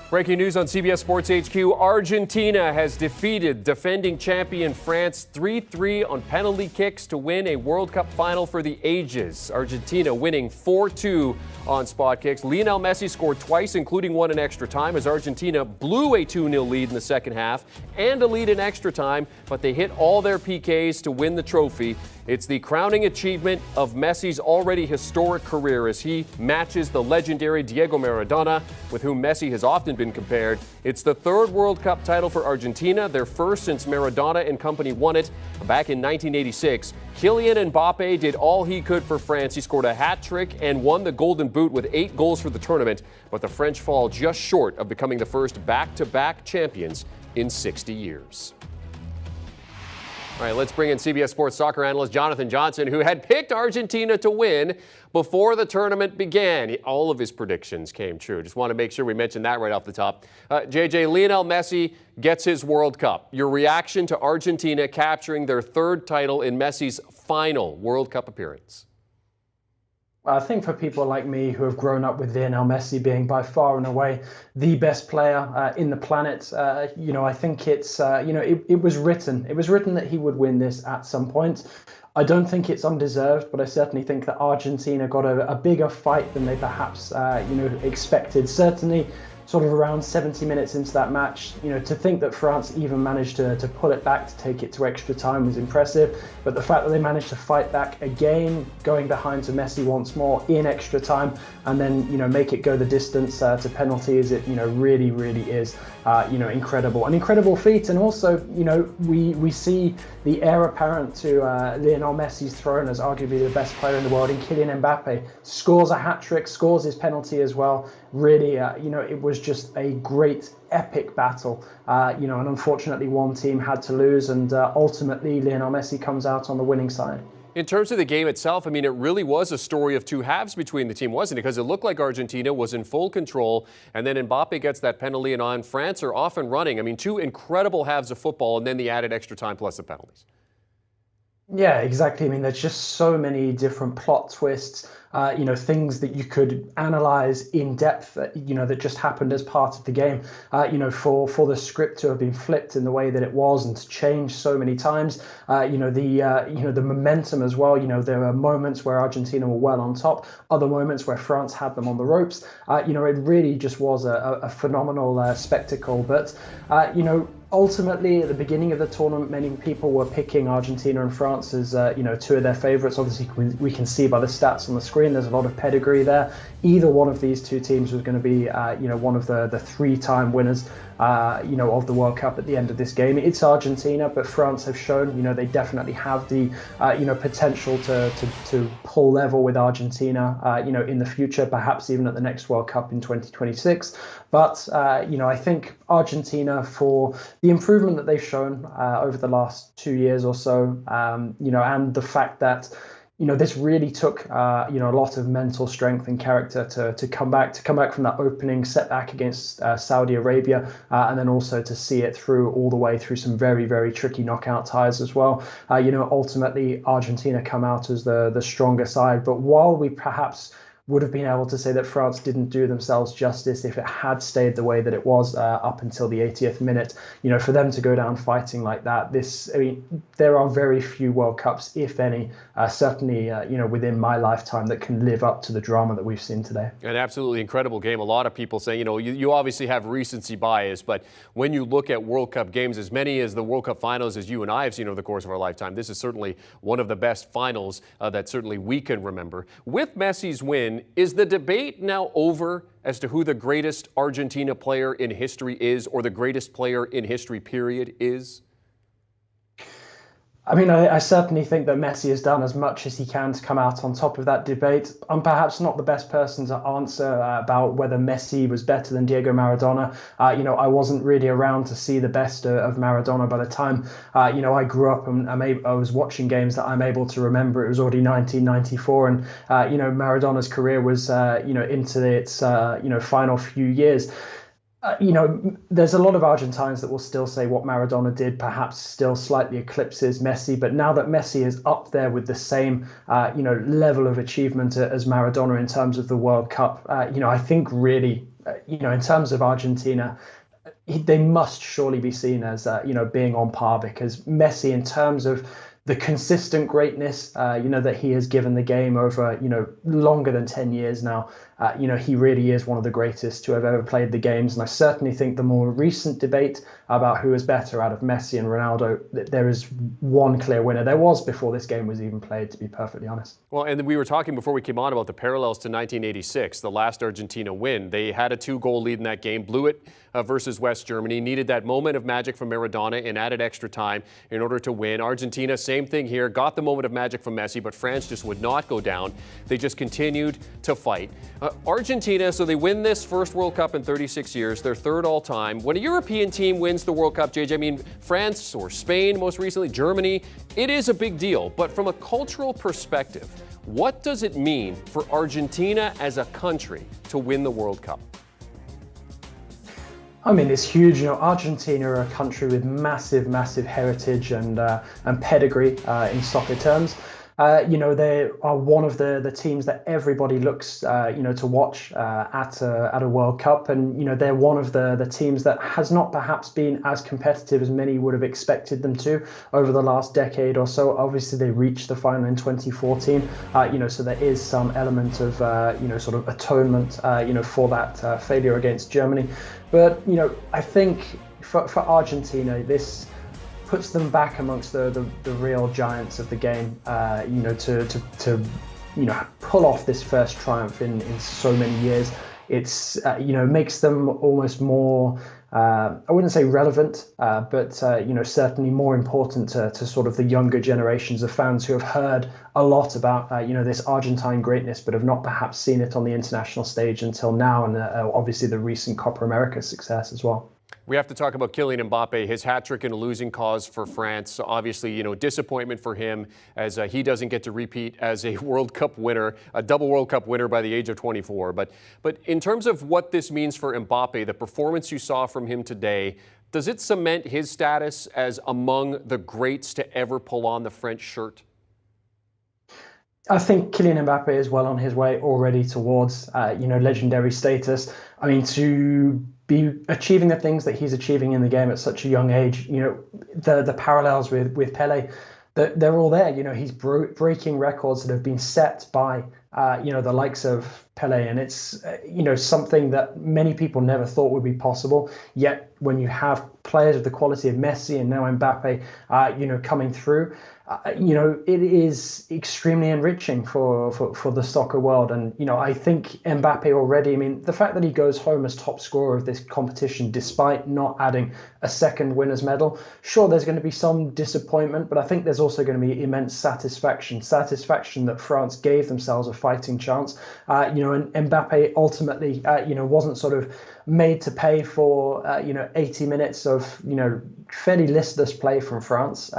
Breaking news on CBS Sports HQ. Argentina has defeated defending champion France 3-3 on penalty kicks to win a World Cup final for the ages. Argentina winning 4-2 on spot kicks. Lionel Messi scored twice, including one in extra time, as Argentina blew a 2-0 lead in the second half and a lead in extra time, but they hit all their PKs to win the trophy. It's the crowning achievement of Messi's already historic career as he matches the legendary Diego Maradona, with whom Messi has often been compared. It's the third World Cup title for Argentina, their first since Maradona and company won it back in 1986. Kylian Mbappe did all he could for France. He scored a hat trick and won the Golden Boot with 8 goals for the tournament, but the French fall just short of becoming the first back-to-back champions in 60 years. All right, let's bring in CBS Sports soccer analyst Jonathan Johnson, who had picked Argentina to win before the tournament began. All of his predictions came true. Just want to make sure we mention that right off the top. JJ, Lionel Messi gets his World Cup. Your reaction to Argentina capturing their third title in Messi's final World Cup appearance? I think for people like me who have grown up with Lionel Messi being by far and away the best player in the planet, I think it's, it was written. It was written that he would win this at some point. I don't think it's undeserved, but I certainly think that Argentina got a bigger fight than they perhaps, expected. Certainly, sort of around 70 minutes into that match, to think that France even managed to pull it back, to take it to extra time was impressive. But the fact that they managed to fight back again, going behind to Messi once more in extra time, and then, make it go the distance to penalties, it, really, really is, incredible. An incredible feat. And also, we see the heir apparent to Lionel Messi's throne as arguably the best player in the world in Kylian Mbappe. Scores a hat-trick, scores his penalty as well. Really, it was just a great, epic battle. And unfortunately one team had to lose, and ultimately Lionel Messi comes out on the winning side. In terms of the game itself, it really was a story of two halves between the team, wasn't it? Because it looked like Argentina was in full control, and then Mbappe gets that penalty, and on France are off and running. Two incredible halves of football, and then the added extra time plus the penalties. Yeah, exactly. There's just so many different plot twists, things that you could analyze in depth, that just happened as part of the game, for the script to have been flipped in the way that it was and to change so many times, the momentum as well. There were moments where Argentina were well on top, other moments where France had them on the ropes. It really just was a phenomenal spectacle. But, ultimately, at the beginning of the tournament, many people were picking Argentina and France as, two of their favorites. Obviously, we can see by the stats on the screen, there's a lot of pedigree there. Either one of these two teams was going to be, one of the 3-time winners, of the World Cup at the end of this game. It's Argentina, but France have shown, they definitely have the, potential to pull level with Argentina, in the future, perhaps even at the next World Cup in 2026. But, I think Argentina, for the improvement that they've shown over the last 2 years or so, and the fact that, this really took, a lot of mental strength and character to come back from that opening setback against Saudi Arabia, and then also to see it through all the way through some very, very tricky knockout ties as well. Ultimately, Argentina come out as the stronger side. But while we perhaps would have been able to say that France didn't do themselves justice if it had stayed the way that it was up until the 80th minute. For them to go down fighting like that, there are very few World Cups, if any, certainly, within my lifetime, that can live up to the drama that we've seen today. An absolutely incredible game. A lot of people say, you obviously have recency bias, but when you look at World Cup games, as many as the World Cup finals as you and I have seen over the course of our lifetime, this is certainly one of the best finals that certainly we can remember. With Messi's win, is the debate now over as to who the greatest Argentina player in history is, or the greatest player in history, period, is? I certainly think that Messi has done as much as he can to come out on top of that debate. I'm perhaps not the best person to answer about whether Messi was better than Diego Maradona. I wasn't really around to see the best of Maradona by the time, I grew up, and I was watching games that I'm able to remember. It was already 1994, and, Maradona's career was, into its, final few years. There's a lot of Argentines that will still say what Maradona did perhaps still slightly eclipses Messi. But now that Messi is up there with the same, level of achievement as Maradona in terms of the World Cup, I think really in terms of Argentina, they must surely be seen as being on par, because Messi, in terms of the consistent greatness that he has given the game over longer than 10 years now, he really is one of the greatest to have ever played the games. And I certainly think the more recent debate about who is better out of Messi and Ronaldo, there is one clear winner. There was before this game was even played, to be perfectly honest. Well, and we were talking before we came on about the parallels to 1986, the last Argentina win. They had a 2-goal lead in that game, blew it versus West Germany, needed that moment of magic from Maradona and added extra time in order to win. Argentina, same thing here, got the moment of magic from Messi, but France just would not go down. They just continued to fight. Argentina, so they win this first World Cup in 36 years, their third all time. When a European team wins the World Cup, JJ, I mean, France or Spain, most recently Germany, it is a big deal. But from a cultural perspective, what does it mean for Argentina as a country to win the World Cup? I mean, it's huge. Argentina are a country with massive, massive heritage and pedigree in soccer terms. They are one of the teams that everybody looks, to watch at a World Cup, and they're one of the teams that has not perhaps been as competitive as many would have expected them to over the last decade or so. Obviously, they reached the final in 2014, so there is some element of sort of atonement, for that failure against Germany. But I think for Argentina, this puts them back amongst the real giants of the game, to pull off this first triumph in so many years. It's makes them almost more, I wouldn't say relevant, but certainly more important to sort of the younger generations of fans who have heard a lot about this Argentine greatness, but have not perhaps seen it on the international stage until now, and obviously the recent Copa America success as well. We have to talk about Kylian Mbappe, his hat trick in a losing cause for France. Obviously, disappointment for him as he doesn't get to repeat as a World Cup winner, a double World Cup winner by the age of 24. But in terms of what this means for Mbappe, the performance you saw from him today, does it cement his status as among the greats to ever pull on the French shirt? I think Kylian Mbappe is well on his way already towards, legendary status. I mean, to be achieving the things that he's achieving in the game at such a young age, the parallels with Pele, they're all there. He's breaking records that have been set by, the likes of Pele, and it's, something that many people never thought would be possible. Yet when you have players of the quality of Messi and now Mbappe, coming through, it is extremely enriching for the soccer world. And, I think Mbappe already, I mean, the fact that he goes home as top scorer of this competition, despite not adding a second winner's medal, sure, there's going to be some disappointment, but I think there's also going to be immense satisfaction that France gave themselves a fighting chance. And Mbappe ultimately, wasn't sort of made to pay for, 80 minutes of, fairly listless play from France.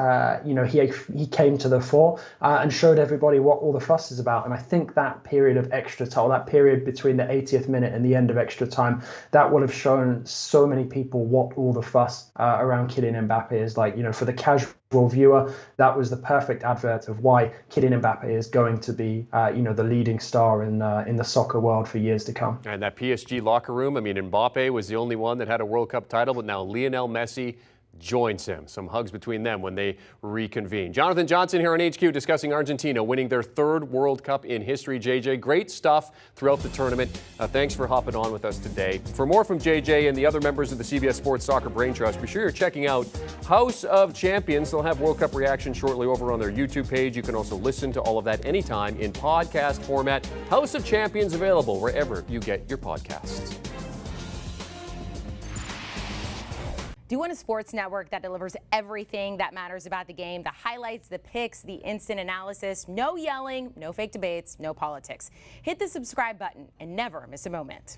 He came to the fore and showed everybody what all the fuss is about. And I think that period of extra time, that period between the 80th minute and the end of extra time, that will have shown so many people what all the fuss around Kylian Mbappe is like. For the casual viewer, that was the perfect advert of why Kylian Mbappe is going to be, the leading star in the soccer world for years to come. And that PSG locker room, I mean, Mbappe was the only one that had a World Cup title, but now Lionel Messi joins him. Some hugs between them when they reconvene. Jonathan Johnson here on HQ discussing Argentina winning their third World Cup in history. JJ, great stuff throughout the tournament. Thanks for hopping on with us today. For more from JJ and the other members of the CBS Sports Soccer Brain Trust, be sure you're checking out House of Champions. They'll have World Cup reaction shortly over on their YouTube page. You can also listen to all of that anytime in podcast format. House of Champions available wherever you get your podcasts. Do you want a sports network that delivers everything that matters about the game? The highlights, the picks, the instant analysis, no yelling, no fake debates, no politics. Hit the subscribe button and never miss a moment.